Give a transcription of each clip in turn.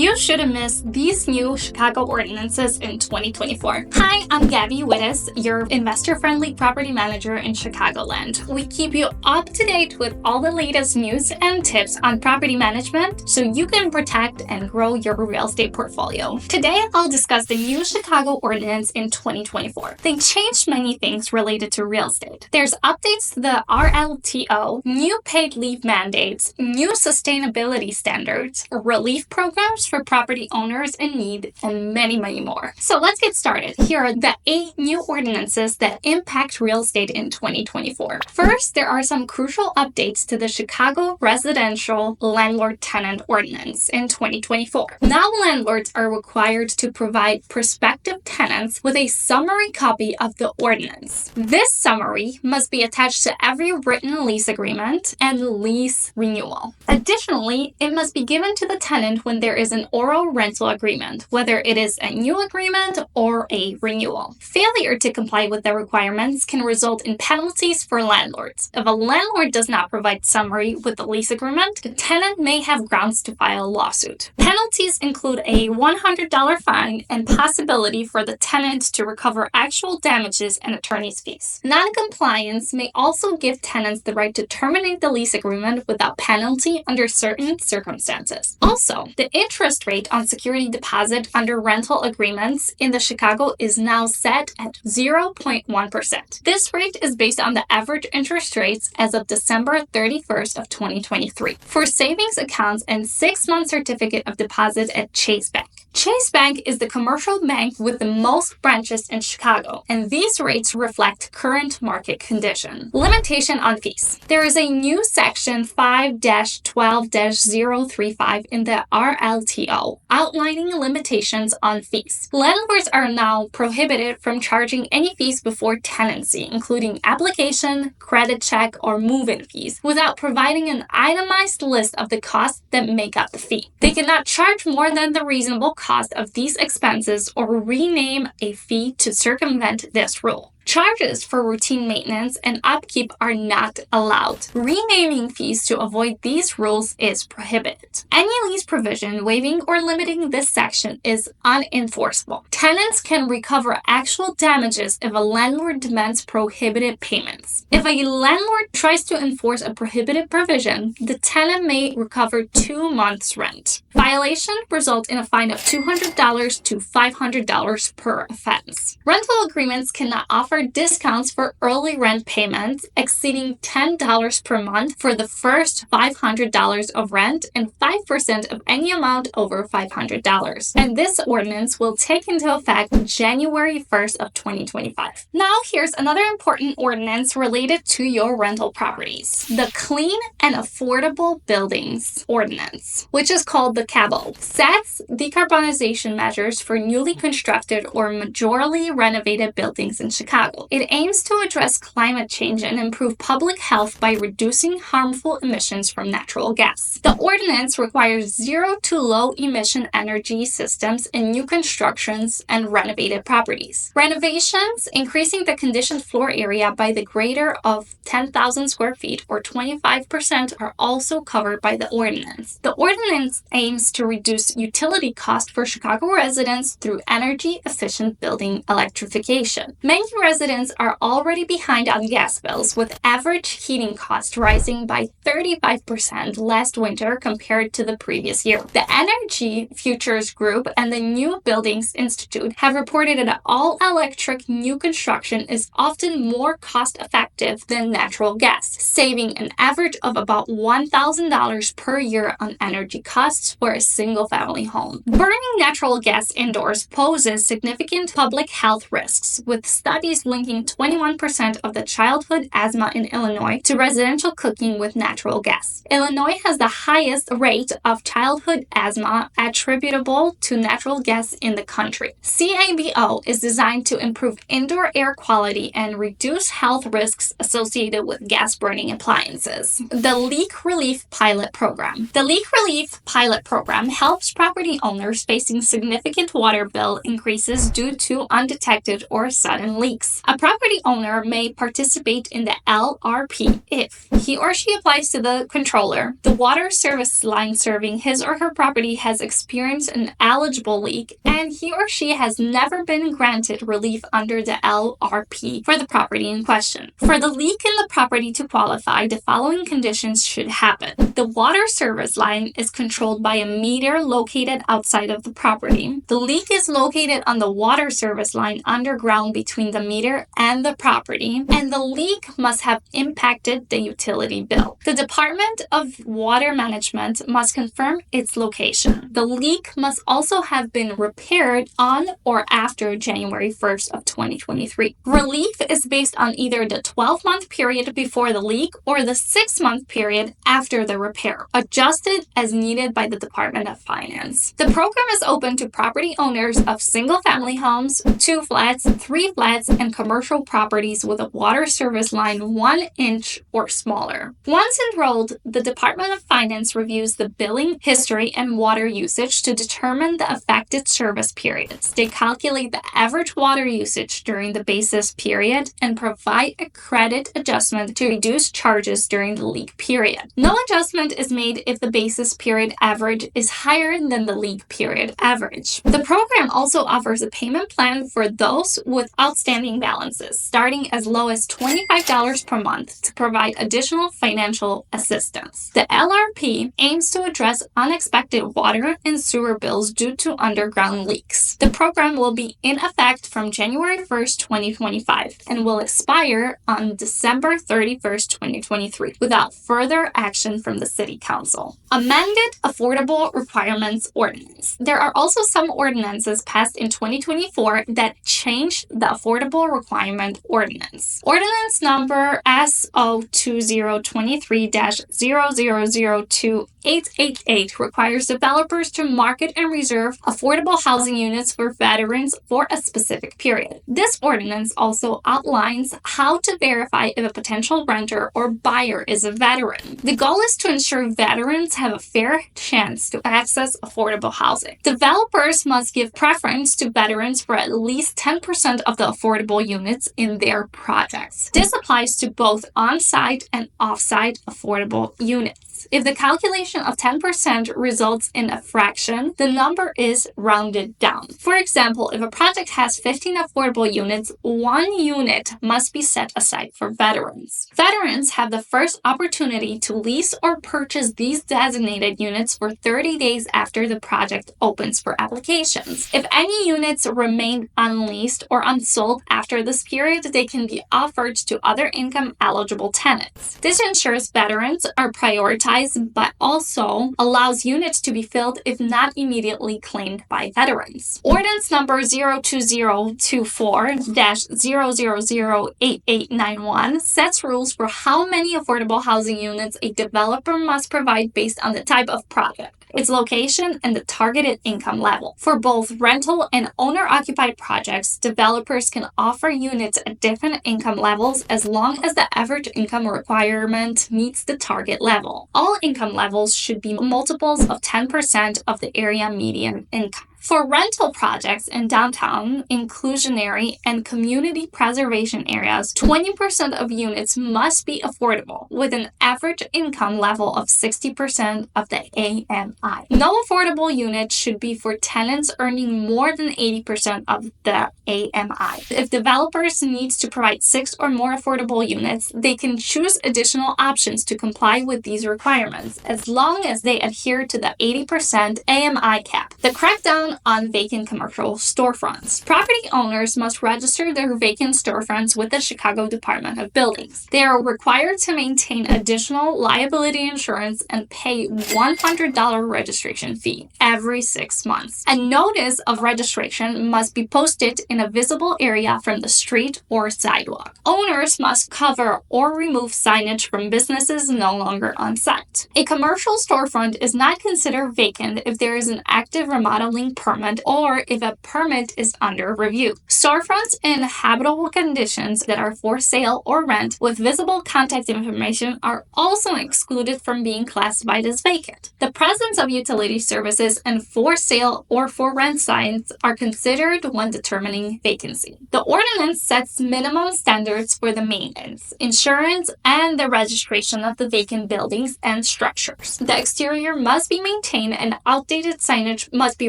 You shouldn't miss these new Chicago ordinances in 2024. Hi, I'm Gabby Wittes, your investor-friendly property manager in Chicagoland. We keep you up to date with all the latest news and tips on property management so you can protect and grow your real estate portfolio. Today, I'll discuss the new Chicago ordinance in 2024. They changed many things related to real estate. There's updates to the RLTO, new paid leave mandates, new sustainability standards, relief programs for property owners in need, and many, many more. So let's get started. Here are the 8 new ordinances that impact real estate in 2024. First, there are some crucial updates to the Chicago Residential Landlord-Tenant Ordinance in 2024. Now landlords are required to provide prospective tenants with a summary copy of the ordinance. This summary must be attached to every written lease agreement and lease renewal. Additionally, it must be given to the tenant when there is an oral rental agreement, whether it is a new agreement or a renewal. Failure to comply with the requirements can result in penalties for landlords. If a landlord does not provide summary with the lease agreement, the tenant may have grounds to file a lawsuit. Penalties include a $100 fine and possibility for the tenant to recover actual damages and attorney's fees. Non-compliance may also give tenants the right to terminate the lease agreement without penalty under certain circumstances. Also, the interest rate on security deposit under rental agreements in the Chicago is now set at 0.1%. This rate is based on the average interest rates as of December 31st of 2023 for savings accounts and 6-month certificate of deposit at Chase Bank. Chase Bank is the commercial bank with the most branches in Chicago, and these rates reflect current market condition. Limitation on fees. There is a new section 5-12-035 in the RLTO outlining limitations on fees. Landlords are now prohibited from charging any fees before tenancy, including application, credit check, or move-in fees, without providing an itemized list of the costs that make up the fee. They cannot charge more than the reasonable cost of these expenses or rename a fee to circumvent this rule. Charges for routine maintenance and upkeep are not allowed. Renaming fees to avoid these rules is prohibited. Any lease provision waiving or limiting this section is unenforceable. Tenants can recover actual damages if a landlord demands prohibited payments. If a landlord tries to enforce a prohibited provision, the tenant may recover 2 months' rent. Violation results in a fine of $200 to $500 per offense. Rental agreements cannot offer discounts for early rent payments exceeding $10 per month for the first $500 of rent and 5% of any amount over $500. And this ordinance will take into effect January 1st of 2025. Now here's another important ordinance related to your rental properties. The Clean and Affordable Buildings Ordinance, which is called the CABO, sets decarbonization measures for newly constructed or majorly renovated buildings in Chicago. It aims to address climate change and improve public health by reducing harmful emissions from natural gas. The ordinance requires zero to low emission energy systems in new constructions and renovated properties. Renovations, increasing the conditioned floor area by the greater of 10,000 square feet or 25% are also covered by the ordinance. The ordinance aims to reduce utility costs for Chicago residents through energy efficient building electrification. Many residents are already behind on gas bills, with average heating cost rising by 35% last winter compared to the previous year. The Energy Futures Group and the New Buildings Institute have reported that all-electric new construction is often more cost-effective than natural gas, saving an average of about $1,000 per year on energy costs for a single-family home. Burning natural gas indoors poses significant public health risks, with studies linking 21% of the childhood asthma in Illinois to residential cooking with natural gas. Illinois has the highest rate of childhood asthma attributable to natural gas in the country. CABO is designed to improve indoor air quality and reduce health risks associated with gas burning appliances. The Leak Relief Pilot Program. The Leak Relief Pilot Program helps property owners facing significant water bill increases due to undetected or sudden leaks. leaks. A property owner may participate in the LRP if he or she applies to the controller, the water service line serving his or her property has experienced an eligible leak, and he or she has never been granted relief under the LRP for the property in question. For the leak in the property to qualify, the following conditions should happen. The water service line is controlled by a meter located outside of the property. The leak is located on the water service line underground between the meter and the property, and the leak must have impacted the utility bill. The Department of Water Management must confirm its location. The leak must also have been repaired on or after January 1st of 2023. Relief is based on either the 12-month period before the leak or the 6-month period after the repair, adjusted as needed by the Department of Finance. The program is open to property owners of single-family homes, 2 flats, 3 flats, and commercial properties with a water service line 1 inch or smaller. Once enrolled, the Department of Finance reviews the billing history and water usage to determine the affected service periods. They calculate the average water usage during the basis period and provide a credit adjustment to reduce charges during the leak period. No adjustment is made if the basis period average is higher than the leak period average. The program also offers a payment plan for those with outstanding balances, starting as low as $25 per month to provide additional financial assistance. The LRP aims to address unexpected water and sewer bills due to underground leaks. The program will be in effect from January 1st, 2025 and will expire on December 31st, 2023 without further action from the City Council. Amended Affordable Requirements Ordinance. There are also some ordinances passed in 2024 that changed the Affordable Requirement Ordinance. Ordinance number SO2023-0002-888 requires developers to market and reserve affordable housing units for veterans for a specific period. This ordinance also outlines how to verify if a potential renter or buyer is a veteran. The goal is to ensure veterans have a fair chance to access affordable housing. Developers must give preference to veterans for at least 10% of the affordable units in their projects. This applies to both on-site and off-site affordable units. If the calculation of 10% results in a fraction, the number is rounded down. For example, if a project has 15 affordable units, 1 unit must be set aside for veterans. Veterans have the first opportunity to lease or purchase these designated units for 30 days after the project opens for applications. If any units remain unleased or unsold after this period, they can be offered to other income-eligible tenants. This ensures veterans are prioritized but also allows units to be filled if not immediately claimed by veterans. Ordinance number 02024-0008891 sets rules for how many affordable housing units a developer must provide based on the type of project, its location, and the targeted income level. For both rental and owner-occupied projects, developers can offer units at different income levels as long as the average income requirement meets the target level. All income levels should be multiples of 10% of the area median income. For rental projects in downtown, inclusionary, and community preservation areas, 20% of units must be affordable, with an average income level of 60% of the AMI. No affordable unit should be for tenants earning more than 80% of the AMI. If developers need to provide 6 or more affordable units, they can choose additional options to comply with these requirements, as long as they adhere to the 80% AMI cap. The Crackdown on vacant commercial storefronts. Property owners must register their vacant storefronts with the Chicago Department of Buildings. They are required to maintain additional liability insurance and pay $100 registration fee every 6 months. A notice of registration must be posted in a visible area from the street or sidewalk. Owners must cover or remove signage from businesses no longer on site. A commercial storefront is not considered vacant if there is an active remodeling permit or if a permit is under review. Storefronts in habitable conditions that are for sale or rent with visible contact information are also excluded from being classified as vacant. The presence of utility services and for sale or for rent signs are considered when determining vacancy. The ordinance sets minimum standards for the maintenance, insurance, and the registration of the vacant buildings and structures. The exterior must be maintained and outdated signage must be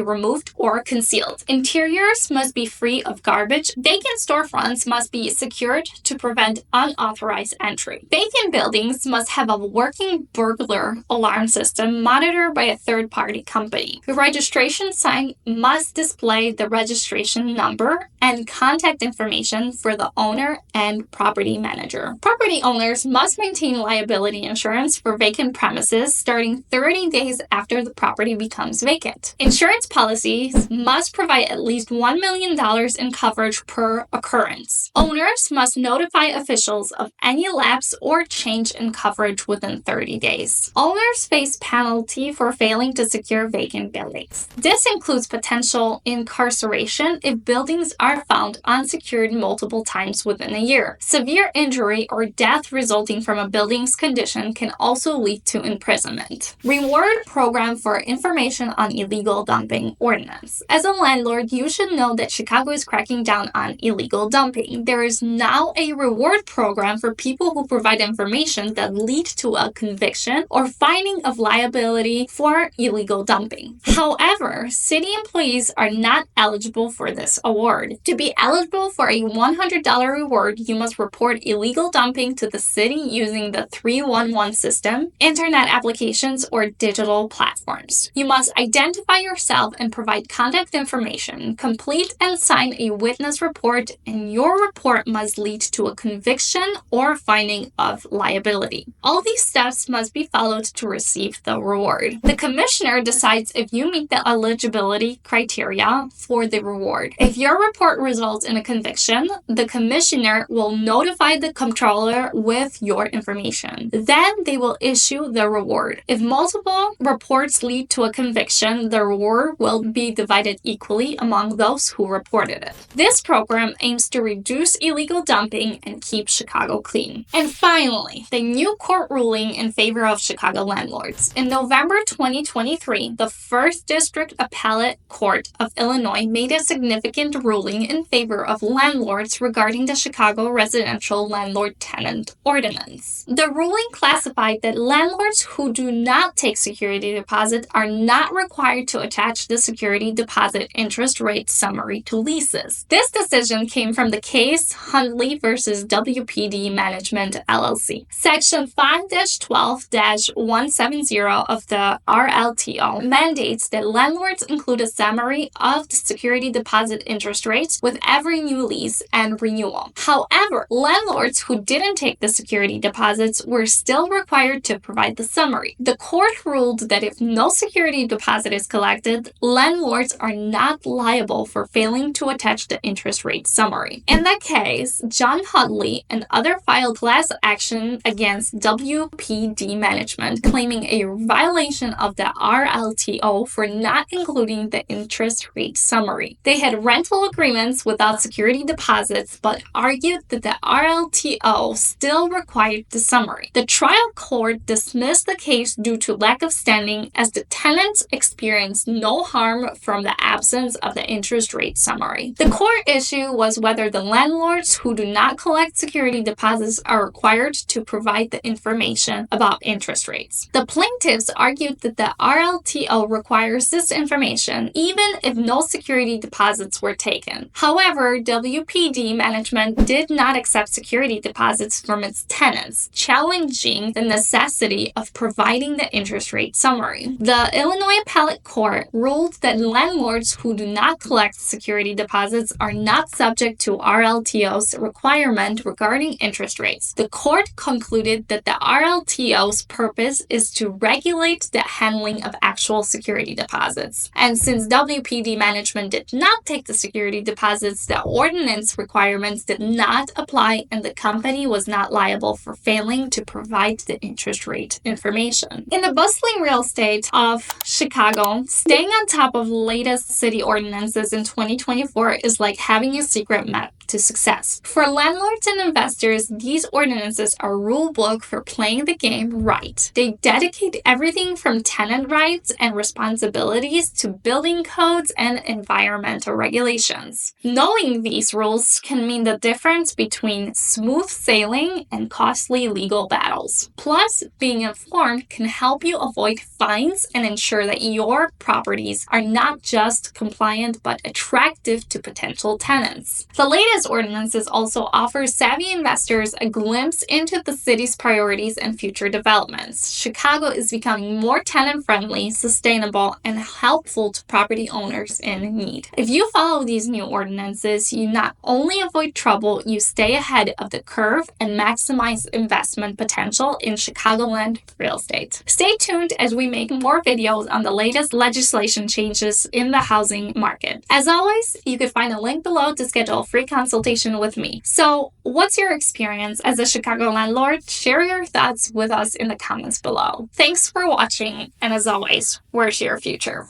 removed or concealed. Interiors must be free of garbage. Vacant storefronts must be secured to prevent unauthorized entry. Vacant buildings must have a working burglar alarm system monitored by a third-party company. The registration sign must display the registration number and contact information for the owner and property manager. Property owners must maintain liability insurance for vacant premises starting 30 days after the property becomes vacant. Insurance policies must provide at least $1 million in coverage per occurrence. Owners must notify officials of any lapse or change in coverage within 30 days. Owners face penalty for failing to secure vacant buildings. This includes potential incarceration if buildings are found unsecured multiple times within a year. Severe injury or death resulting from a building's condition can also lead to imprisonment. Reward program for information on illegal dumping ordinance. As a landlord, you should know that Chicago is cracking down on illegal dumping. There is now a reward program for people who provide information that lead to a conviction or finding of liability for illegal dumping. However, city employees are not eligible for this award. To be eligible for a $100 reward, you must report illegal dumping to the city using the 311 system, internet applications, or digital platforms. You must identify yourself and provide contact information, complete and sign a witness report, and your report must lead to a conviction or finding of liability. All these steps must be followed to receive the reward. The commissioner decides if you meet the eligibility criteria for the reward. If your report results in a conviction, the commissioner will notify the comptroller with your information. Then they will issue the reward. If multiple reports lead to a conviction, the reward will be divided equally among those who reported it. This program aims to reduce illegal dumping and keep Chicago clean. And finally, the new court ruling in favor of Chicago landlords. In November 2023, the 1st District Appellate Court of Illinois made a significant ruling in favor of landlords regarding the Chicago Residential Landlord-Tenant Ordinance. The ruling classified that landlords who do not take security deposit are not required to attach the security deposit interest rate summary to leases. This decision came from the case Huntley versus WPD Management LLC. Section 5-12-170 of the RLTO mandates that landlords include a summary of the security deposit interest rates with every new lease and renewal. However, landlords who didn't take the security deposits were still required to provide the summary. The court ruled that if no security deposit is collected, landlords are not liable for failing to attach the interest rate summary. In that case, John Huntley and others filed class action against WPD Management, claiming a violation of the RLTO for not including the interest rate summary. They had rental agreements without security deposits, but argued that the RLTO still required the summary. The trial court dismissed the case due to lack of standing, as the tenants experienced no harm from the absence of the interest rate summary. The core issue was whether the landlords who do not collect security deposits are required to provide the information about interest rates. The plaintiffs argued that the RLTO requires this information even if no security deposits were taken. However, WPD Management did not accept security deposits from its tenants, challenging the necessity of providing the interest rate summary. The Illinois Appellate Court ruled that landlords who do not collect security deposits are not subject to RLTO's requirement regarding interest rates. The court concluded that the RLTO's purpose is to regulate the handling of actual security deposits. And since WPD Management did not take the security deposits, the ordinance requirements did not apply and the company was not liable for failing to provide the interest rate information. In the bustling real estate of Chicago, staying on top of of latest city ordinances in 2024 is like having a secret map to success. For landlords and investors, these ordinances are a rule book for playing the game right. They dedicate everything from tenant rights and responsibilities to building codes and environmental regulations. Knowing these rules can mean the difference between smooth sailing and costly legal battles. Plus, being informed can help you avoid fines and ensure that your properties are not just compliant but attractive to potential tenants. The latest ordinances also offer savvy investors a glimpse into the city's priorities and future developments. Chicago is becoming more tenant-friendly, sustainable, and helpful to property owners in need. If you follow these new ordinances, you not only avoid trouble, you stay ahead of the curve and maximize investment potential in Chicagoland real estate. Stay tuned as we make more videos on the latest legislation changes in the housing market. As always, you can find a link below to schedule a free consultation with me. So, what's your experience as a Chicago landlord? Share your thoughts with us in the comments below. Thanks for watching, and as always, where's your future?